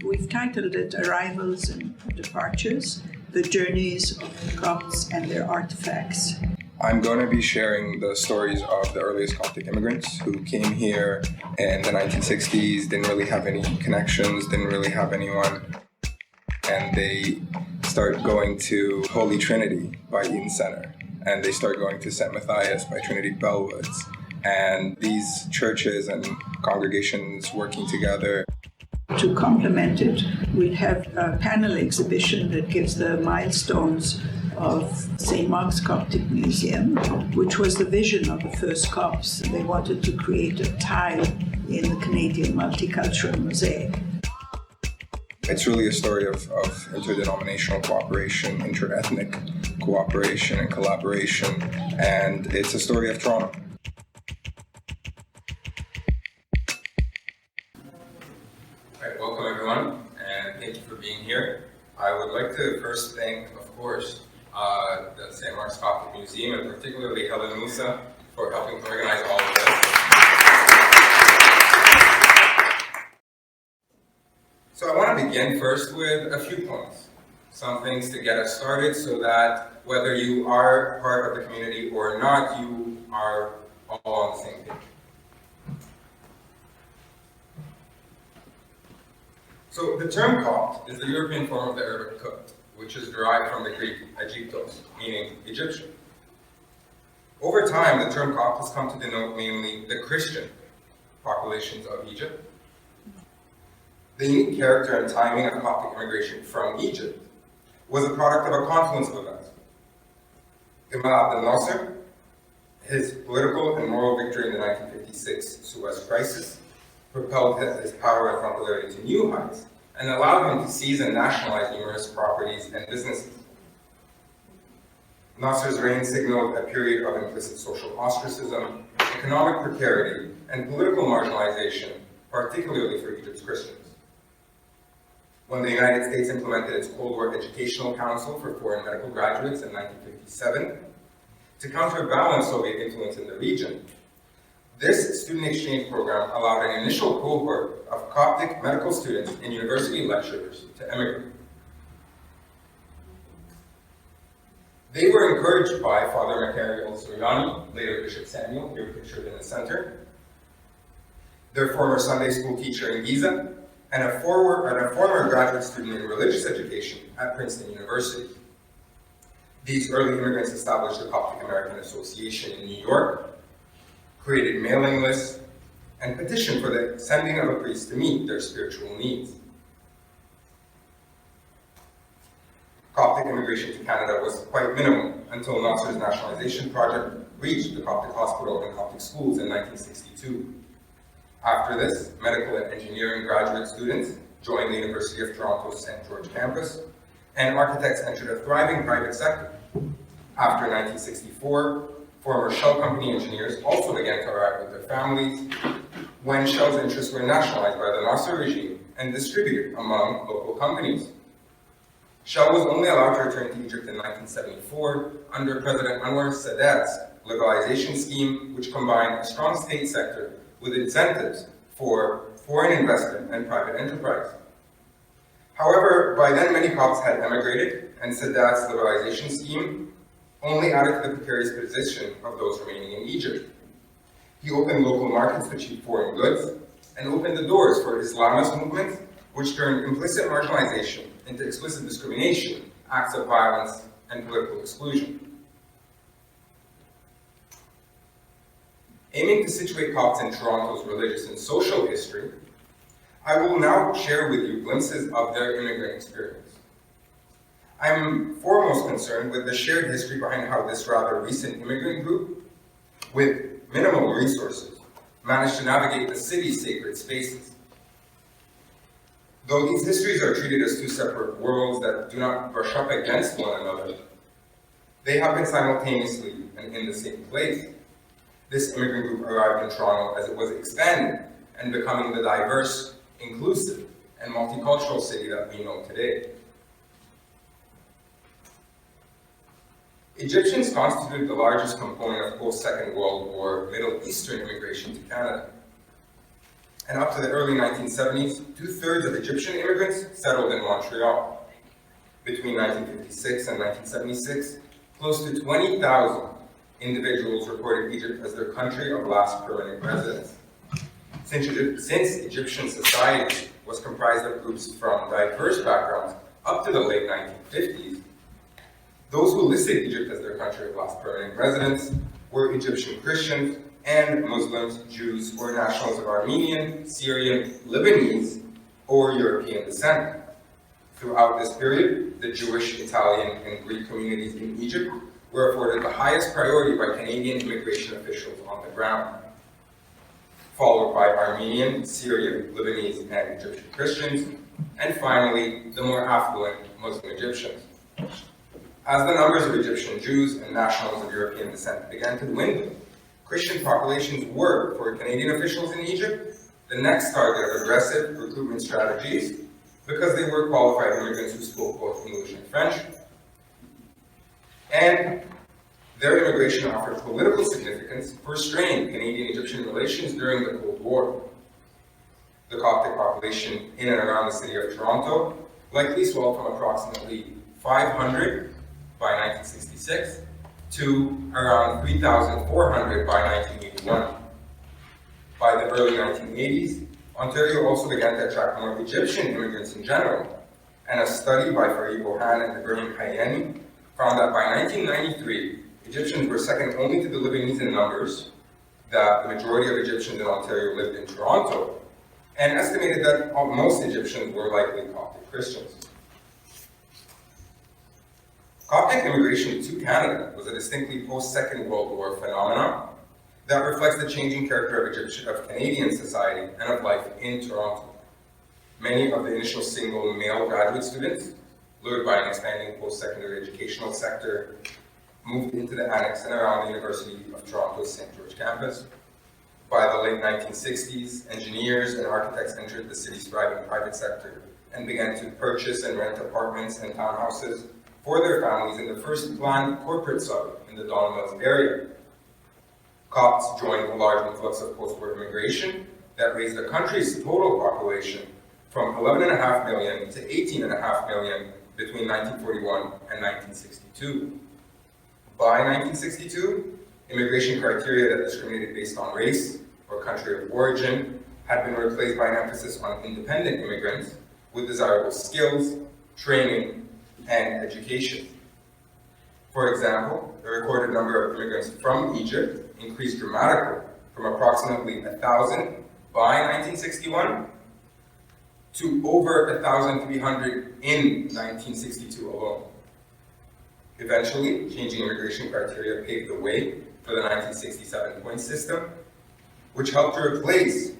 We've titled it Arrivals and Departures, the Journeys of the Copts and Their Artifacts. I'm going to be sharing the stories of the earliest Coptic immigrants who came here in the 1960s, didn't really have any connections, didn't really have anyone, and they start going to Holy Trinity by Eaton Center, and they start going to St. Matthias by Trinity Bellwoods, and these churches and congregations working together. To complement it, we have a panel exhibition that gives the milestones of St. Mark's Coptic Museum, which was the vision of the first Copts. They wanted to create a tile in the Canadian multicultural mosaic. It's really a story of interdenominational cooperation, inter-ethnic cooperation and collaboration, and it's a story of Toronto. Right, welcome everyone, and thank you for being here. I would like to first thank, of course, the St. Mark's Coptic Museum, and particularly Helen Musa, for helping to organize all of this. So I want to begin first with a few points, some things to get us started so that whether you are part of the community or not, you are all on the same page. So the term Copt is the European form of the Arabic Copt, which is derived from the Greek Aegyptos, meaning Egyptian. Over time, the term Copt has come to denote mainly the Christian populations of Egypt. The unique character and timing of Coptic immigration from Egypt was a product of a confluence of events. Gamal Abdel Nasser, his political and moral victory in the 1956 Suez Crisis, propelled his power and popularity to new heights, and allowed him to seize and nationalize numerous properties and businesses. Nasser's reign signaled a period of implicit social ostracism, economic precarity, and political marginalization, particularly for Egypt's Christians. When the United States implemented its Cold War Educational Council for foreign medical graduates in 1957, to counterbalance Soviet influence in the region, this student exchange program allowed an initial cohort of Coptic medical students and university lecturers to emigrate. They were encouraged by Father Makary Ol-Suryani, later Bishop Samuel, here pictured in the center, their former Sunday school teacher in Giza, and a former graduate student in religious education at Princeton University. These early immigrants established the Coptic American Association in New York, created mailing lists, and petitioned for the sending of a priest to meet their spiritual needs. Coptic immigration to Canada was quite minimal until Nasser's nationalization project reached the Coptic hospital and Coptic schools in 1962. After this, medical and engineering graduate students joined the University of Toronto's St. George campus, and architects entered a thriving private sector. After 1964, former Shell company engineers also began to arrive with their families when Shell's interests were nationalized by the Nasser regime and distributed among local companies. Shell was only allowed to return to Egypt in 1974 under President Anwar Sadat's liberalization scheme, which combined a strong state sector with incentives for foreign investment and private enterprise. However, by then many Copts had emigrated, and Sadat's liberalization scheme only added to the precarious position of those remaining in Egypt. He opened local markets to cheap foreign goods, and opened the doors for Islamist movements, which turned implicit marginalization into explicit discrimination, acts of violence, and political exclusion. Aiming to situate Copts in Toronto's religious and social history, I will now share with you glimpses of their immigrant experience. I'm foremost concerned with the shared history behind how this rather recent immigrant group, with minimal resources, managed to navigate the city's sacred spaces. Though these histories are treated as two separate worlds that do not brush up against one another, they have been simultaneously and in the same place. This immigrant group arrived in Toronto as it was expanding and becoming the diverse, inclusive, and multicultural city that we know today. Egyptians constituted the largest component of post-Second World War Middle Eastern immigration to Canada. and up to the early 1970s, 2/3 of Egyptian immigrants settled in Montreal. Between 1956 and 1976, close to 20,000 individuals reported Egypt as their country of last permanent residence. Since Egyptian society was comprised of groups from diverse backgrounds up to the late 1950s, those who listed Egypt as their country of last permanent residence were Egyptian Christians and Muslims, Jews, or nationals of Armenian, Syrian, Lebanese, or European descent. Throughout this period, the Jewish, Italian, and Greek communities in Egypt were afforded the highest priority by Canadian immigration officials on the ground, followed by Armenian, Syrian, Lebanese, and Egyptian Christians, and finally, the more affluent Muslim Egyptians. As the numbers of Egyptian Jews and nationals of European descent began to dwindle, Christian populations were, for Canadian officials in Egypt, the next target of aggressive recruitment strategies because they were qualified immigrants who spoke both English and French, and their immigration offered political significance for strained Canadian-Egyptian relations during the Cold War. The Coptic population in and around the city of Toronto likely swelled from approximately 500 by 1966 to around 3,400 by 1981. By the early 1980s, Ontario also began to attract more Egyptian immigrants in general, and a study by Farid Bohan and Ibrahim Hayani found that by 1993, Egyptians were second only to the Lebanese in numbers, that the majority of Egyptians in Ontario lived in Toronto, and estimated that most Egyptians were likely Coptic Christians. Coptic immigration to Canada was a distinctly post-Second World War phenomenon that reflects the changing character of Canadian society and of life in Toronto. Many of the initial single male graduate students, lured by an expanding post-secondary educational sector, moved into the annex and around the University of Toronto's St. George campus. By the late 1960s, engineers and architects entered the city's thriving private sector and began to purchase and rent apartments and townhouses for their families in the first planned corporate suburb in the Don Mills area. Copts joined a large influx of post-war immigration that raised the country's total population from 11.5 million to 18.5 million between 1941 and 1962. By 1962, immigration criteria that discriminated based on race or country of origin had been replaced by an emphasis on independent immigrants with desirable skills, training, and education. For example, the recorded number of immigrants from Egypt increased dramatically from approximately 1,000 by 1961 to over 1,300 in 1962 alone. Eventually, changing immigration criteria paved the way for the 1967 point system, which helped to replace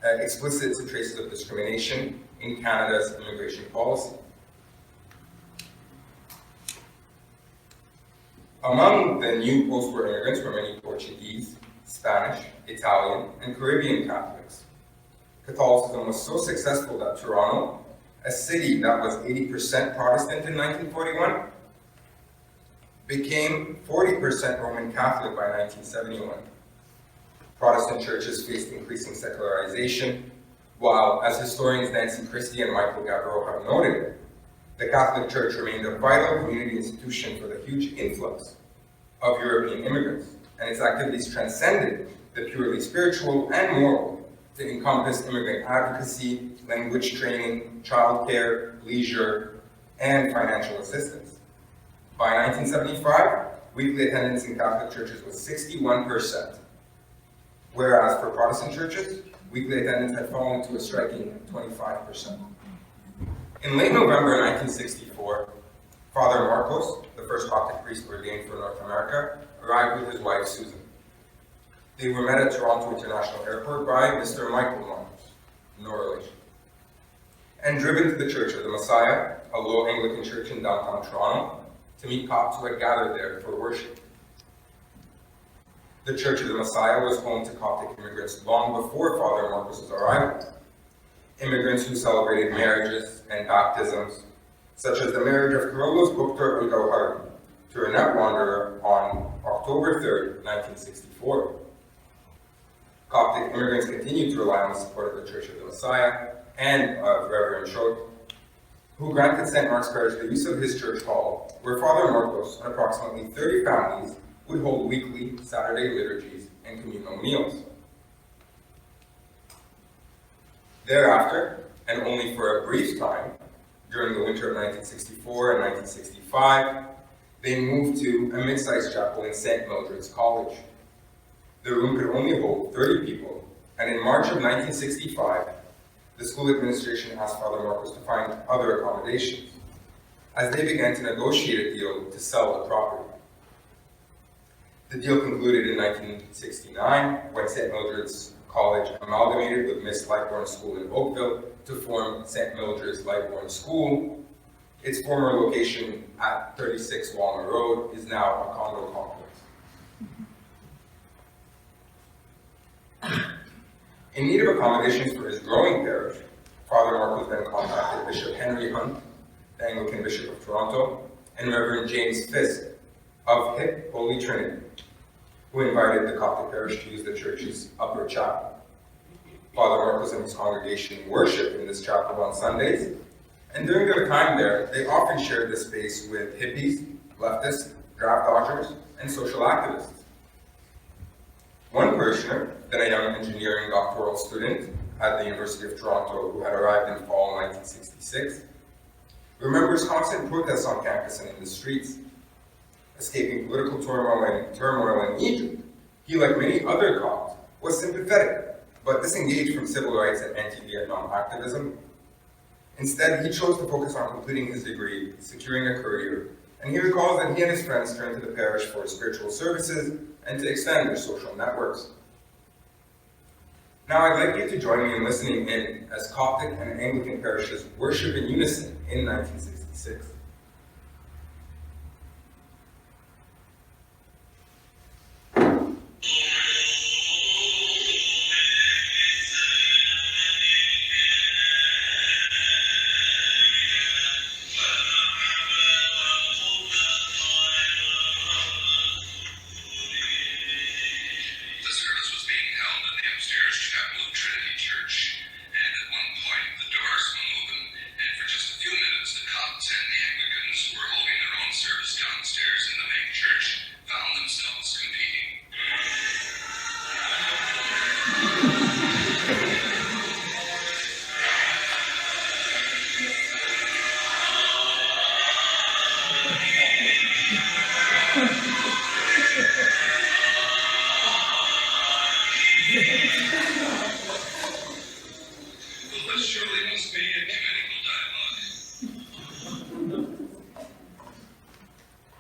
explicit traces of discrimination in Canada's immigration policy. Among the new post-war immigrants were many Portuguese, Spanish, Italian, and Caribbean Catholics. Catholicism was so successful that Toronto, a city that was 80% Protestant in 1941, became 40% Roman Catholic by 1971. Protestant churches faced increasing secularization, while, as historians Nancy Christie and Michael Gabbro have noted, the Catholic Church remained a vital community institution for the huge influx of European immigrants, and its activities transcended the purely spiritual and moral to encompass immigrant advocacy, language training, childcare, leisure, and financial assistance. By 1975, weekly attendance in Catholic churches was 61%, whereas for Protestant churches, weekly attendance had fallen to a striking 25%. In late November 1964, Father Marcos, the first Coptic priest ordained for North America, arrived with his wife Susan. They were met at Toronto International Airport by Mr. Michael Marcos, no relation, and driven to the Church of the Messiah, a low Anglican church in downtown Toronto, to meet Copts who had gathered there for worship. The Church of the Messiah was home to Coptic immigrants long before Father Marcos' arrival. Immigrants who celebrated marriages and baptisms, such as the marriage of Carlos Gupta Ugawhari to a net wanderer on October 3, 1964. Coptic immigrants continued to rely on the support of the Church of the Messiah and of Reverend Schott, who granted St. Mark's Parish the use of his church hall, where Father Marcos and approximately 30 families would hold weekly Saturday liturgies and communal meals. Thereafter, and only for a brief time, during the winter of 1964 and 1965, they moved to a mid-sized chapel in St. Mildred's College. The room could only hold 30 people, and in March of 1965, the school administration asked Father Marcos to find other accommodations, as they began to negotiate a deal to sell the property. The deal concluded in 1969, when St. Mildred's College amalgamated with Miss Lightbourne School in Oakville to form St. Mildred's Lightbourne School. Its former location at 36 Walmer Road is now a condo complex. In need of accommodations for his growing parish, Father Marcos then contacted Bishop Henry Hunt, the Anglican Bishop of Toronto, and Reverend James Fisk of HIP Holy Trinity, who invited the Coptic parish to use the church's upper chapel. Father Marcos and his congregation worshiped in this chapel on Sundays, and during their time there, they often shared the space with hippies, leftists, draft dodgers, and social activists. One parishioner, then a young engineering doctoral student at the University of Toronto who had arrived in fall 1966, remembers constant protests on campus and in the streets. Escaping political turmoil in Egypt, he, like many other Copts, was sympathetic, but disengaged from civil rights and anti-Vietnam activism. Instead, he chose to focus on completing his degree, securing a career, and he recalls that he and his friends turned to the parish for spiritual services and to extend their social networks. Now I'd like you to join me in listening in as Coptic and Anglican parishes worship in unison in 1966.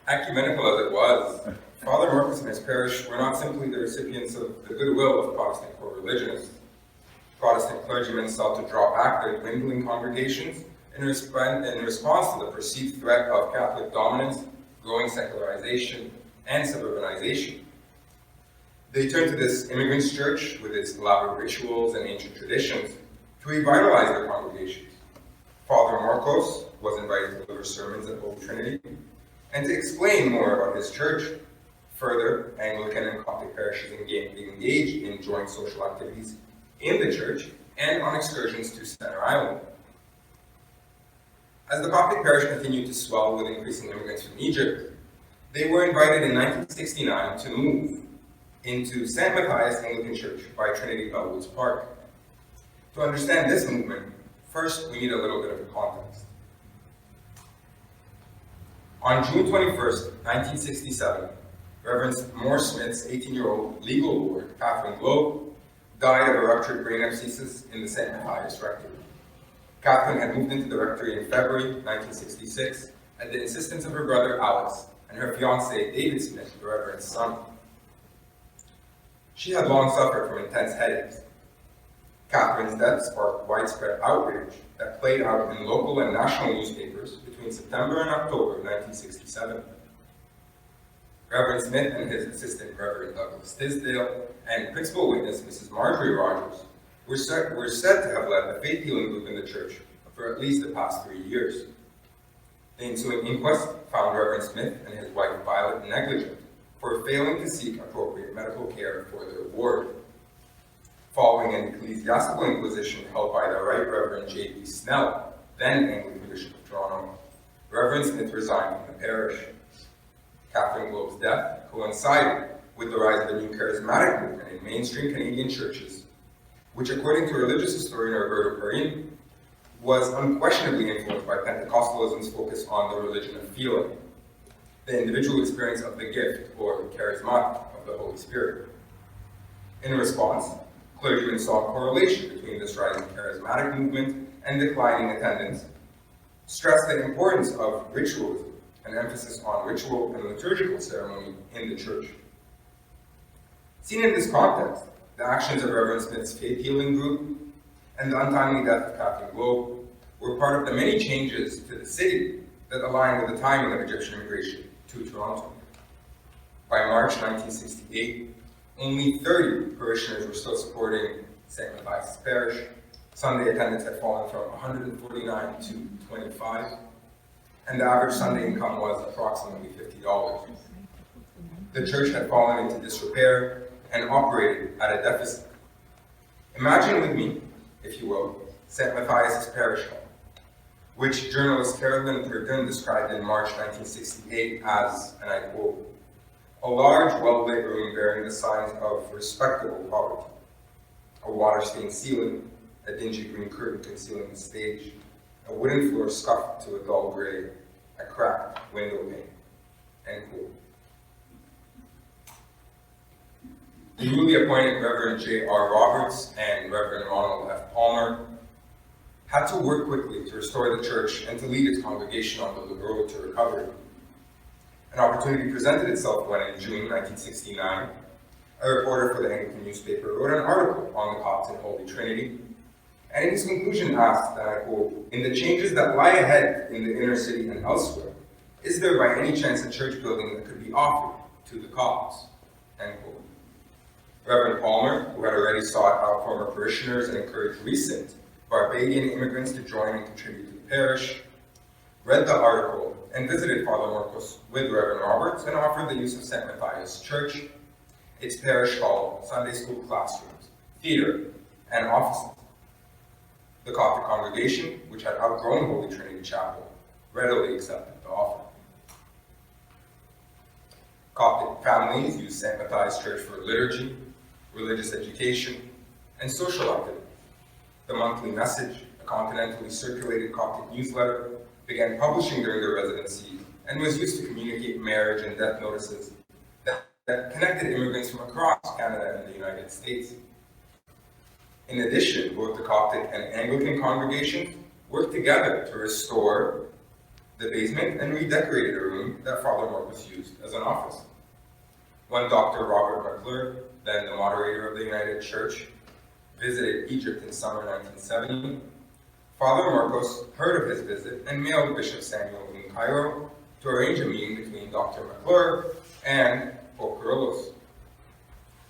Ecumenical as it was, Father Marcos and his parish were not simply the recipients of the goodwill of Protestant co-religionists. Protestant clergymen sought to draw back their dwindling congregations in response to the perceived threat of Catholic dominance, growing secularization, and suburbanization. They turned to this immigrants' church with its elaborate rituals and ancient traditions to revitalize their congregations. Father Marcos was invited to deliver sermons at Holy Trinity and to explain more about his church. Further, Anglican and Coptic parishes engaged in joint social activities in the church and on excursions to Center Island. As the Coptic parish continued to swell with increasing immigrants from Egypt, they were invited in 1969 to move into St. Matthias Anglican Church by Trinity Bellwoods Park. To understand this movement, first we need a little bit of context. On June 21st, 1967, Reverend Moore Smith's 18-year-old legal ward, Catherine Globe, died of a ruptured brain abscesses in the St. Matthias Rectory. Catherine had moved into the rectory in February 1966 at the insistence of her brother Alex and her fiancé David Smith, the Reverend's son. She had long suffered from intense headaches. Catherine's death sparked widespread outrage that played out in local and national newspapers between September and October 1967. Reverend Smith and his assistant, Reverend Douglas Tisdale, and principal witness, Mrs. Marjorie Rogers, were said to have led the faith healing group in the church for at least the past 3 years. The ensuing inquest found Reverend Smith and his wife Violet negligent for failing to seek appropriate medical care for their ward. following an ecclesiastical inquisition held by the Right Reverend J.P. Snell, then Anglican Bishop of Toronto, Reverend Smith resigned from the parish. Catherine Globe's death coincided with the rise of a new charismatic movement in mainstream Canadian churches, which, according to religious historian Roberto Perrin, was unquestionably influenced by Pentecostalism's focus on the religion of feeling, the individual experience of the gift, or charisma, of the Holy Spirit. In response, clergymen saw a correlation between this rising charismatic movement and declining attendance, stressed the importance of ritualism, an emphasis on ritual and liturgical ceremony in the church. Seen in this context, the actions of Reverend Smith's faith healing group and the untimely death of Catherine Globe were part of the many changes to the city that aligned with the timing of Egyptian immigration to Toronto. By March 1968, only 30 parishioners were still supporting St. Matthias Parish. Sunday attendance had fallen from 149 to 25, and the average Sunday income was approximately $50. The church had fallen into disrepair and operated at a deficit. Imagine with me, if you will, St. Matthias' Parish Hall, which journalist Carolyn Verdun described in March 1968 as, and I quote, "a large, well-lit room bearing the signs of respectable poverty, a water-stained ceiling, a dingy green curtain concealing the stage, a wooden floor scuffed to a dull gray, a cracked window pane," end quote. The newly appointed Reverend J.R. Roberts and Reverend Ronald F. Palmer had to work quickly to restore the church and to lead its congregation on the road to recovery. An opportunity presented itself when, in June 1969, a reporter for the Anglican newspaper wrote an article on the Coptic Holy Trinity, and in his conclusion asked, and I quote, "In the changes that lie ahead in the inner city and elsewhere, is there by any chance a church building that could be offered to the Copts?" End quote. Reverend Palmer, who had already sought out former parishioners and encouraged recent Barbadian immigrants to join and contribute to the parish, read the article and visited Father Marcos with Reverend Roberts and offered the use of St. Matthias Church, its parish hall, Sunday school classrooms, theater, and offices. The Coptic congregation, which had outgrown Holy Trinity Chapel, readily accepted the offer. Coptic families used St. Matthias Church for liturgy, religious education, and social activity. The monthly Message, a continentally circulated Coptic newsletter, began publishing during their residency and was used to communicate marriage and death notices that connected immigrants from across Canada and the United States. In addition, both the Coptic and Anglican congregations worked together to restore the basement and redecorated a room that Father Marcos used as an office. When Dr. Robert McClure, then the moderator of the United Church, visited Egypt in summer 1970, Father Marcos heard of his visit and mailed Bishop Samuel in Cairo to arrange a meeting between Dr. McClure and Pope Kyrillos.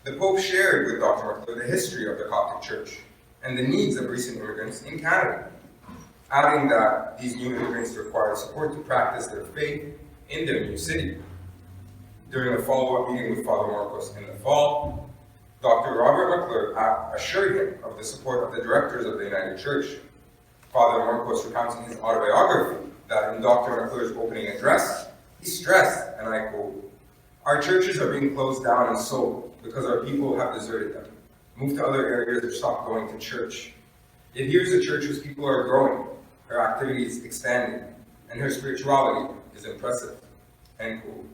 The Pope shared with Dr. McClure the history of the Coptic Church and the needs of recent immigrants in Canada, adding that these new immigrants required support to practice their faith in their new city. During a follow-up meeting with Father Marcos in the fall, Dr. Robert McClure assured him of the support of the directors of the United Church. Father Marcos recounts in his autobiography that in Dr. McClure's opening address, he stressed, and I quote, "Our churches are being closed down and sold because our people have deserted them, moved to other areas or stopped going to church. Yet here's a church whose people are growing, her activity is expanding, and her spirituality is impressive." End quote.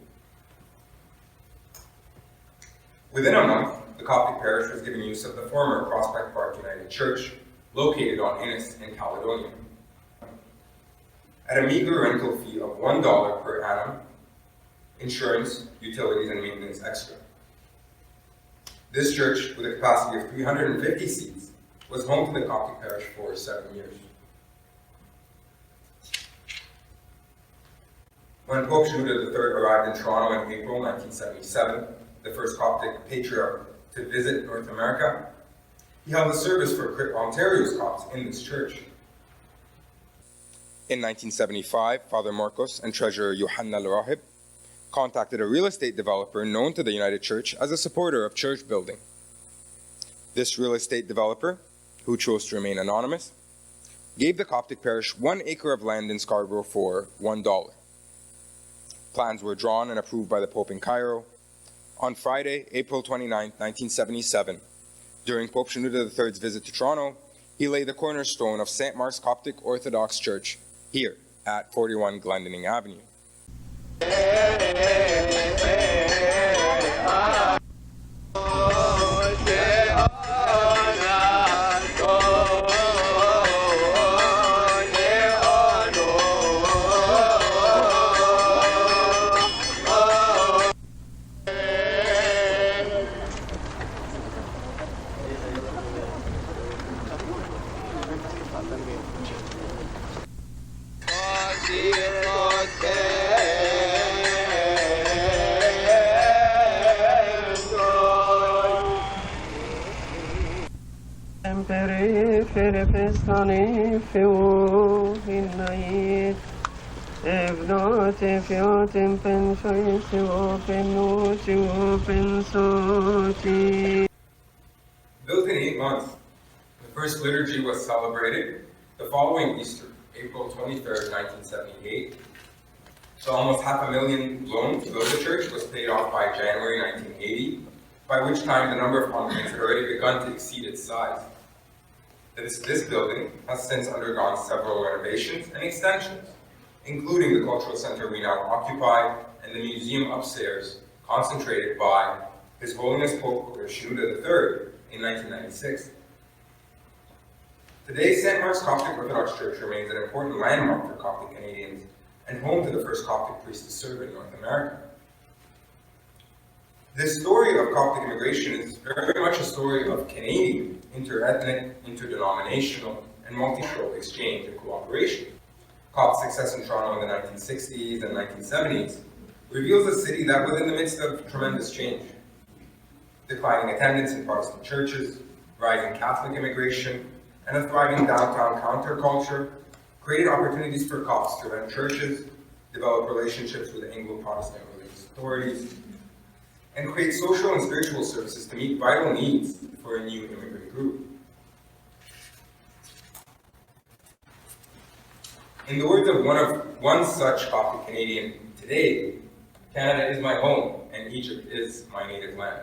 Within a month, the Coptic parish was given use of the former Prospect Park United Church, located on Innis in Caledonia, at a meager rental fee of $1 per annum, insurance, utilities, and maintenance extra. This church, with a capacity of 350 seats, was home to the Coptic parish for 7 years. When Pope Shenouda III arrived in Toronto in April 1977, the first Coptic patriarch to visit North America, he held a service for Ontario's Copts in this church. In 1975, Father Marcos and Treasurer Yohanna Rahib contacted a real estate developer known to the United Church as a supporter of church building. This real estate developer, who chose to remain anonymous, gave the Coptic parish 1 acre of land in Scarborough for $1. Plans were drawn and approved by the Pope in Cairo. On Friday, April 29, 1977, during Pope Shenouda III's visit to Toronto, he laid the cornerstone of St. Mark's Coptic Orthodox Church here at 41 Glendenning Avenue. Built in 8 months, the first liturgy was celebrated the following Easter, April 23rd, 1978. So almost $500,000 loan to build the church was paid off by January 1980, by which time the number of congregants had already begun to exceed its size. This building has since undergone several renovations and extensions, including the cultural center we now occupy and the museum upstairs, concentrated by His Holiness Pope Shenouda III in 1996. Today, St. Mark's Coptic Orthodox Church remains an important landmark for Coptic Canadians and home to the first Coptic priest to serve in North America. This story of Coptic immigration is very much a story of Canadian, interethnic, interdenominational, and multicultural exchange and cooperation. COP's success in Toronto in the 1960s and 1970s reveals a city that was in the midst of tremendous change. Declining attendance in Protestant churches, rising Catholic immigration, and a thriving downtown counterculture created opportunities for COPs to rent churches, develop relationships with Anglo-Protestant religious authorities, and create social and spiritual services to meet vital needs for a new immigrant group. In the words of one such Coptic Canadian today, Canada is my home and Egypt is my native land.